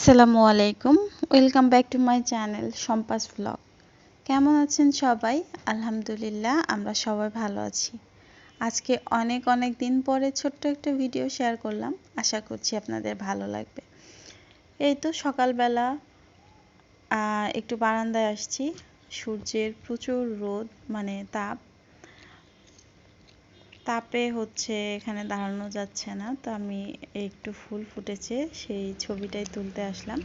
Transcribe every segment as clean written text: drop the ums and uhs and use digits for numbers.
আসসালামু আলাইকুম, welcome back to my channel Sampa's vlog. কেমন আছেন সবাই? আলহামদুলিল্লাহ, আমরা সবাই ভালো আছি। আজকে অনেক অনেক দিন পরে ছোট্ট একটা ভিডিও শেয়ার করলাম, আশা করছি আপনাদের ভালো লাগবে। এই তো সকালবেলা একটু বারান্দায় আসছি। সূর্যের প্রচুর রোদ, মানে তাপে হচ্ছে এখানে দাঁড়ানো যাচ্ছে না, তো আমি একটু ফুল ফুটেছে সেই ছবিটাই তুলতে আসলাম।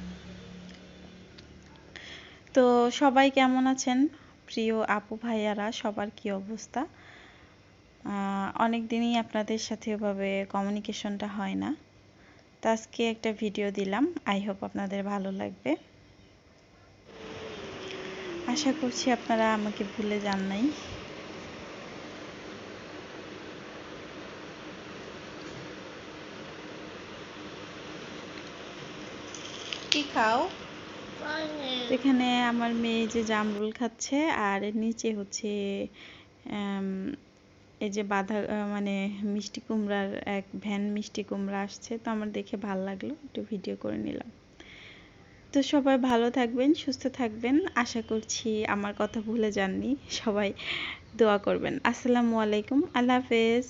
তো সবাই কেমন আছেন? প্রিয় আপু ভাইয়ারা, সবার কি অবস্থা? অনেক দিনই আপনাদের সাথে ওভাবে কমিউনিকেশনটা হয় না, তো আজকে একটা ভিডিও দিলাম। আই হোপ আপনাদের ভালো লাগবে। আশা করছি আপনারা আমাকে ভুলে যান নাই। কি খাও? এখানে আমার মেয়ে যে জামরুল খাচ্ছে, আর এর নিচে হচ্ছে এই যে মানে মিষ্টি কুমড়ার এক ভ্যান মিষ্টি কুমড়া আসছে, তো আমার দেখে ভালো লাগলো, একটু ভিডিও করে নিলাম। তো সবাই ভালো থাকবেন, সুস্থ থাকবেন। আশা করছি আমার কথা ভুলে যাননি। সবাই দোয়া করবেন। আসসালামু আলাইকুম, আল্লাহ হাফেজ।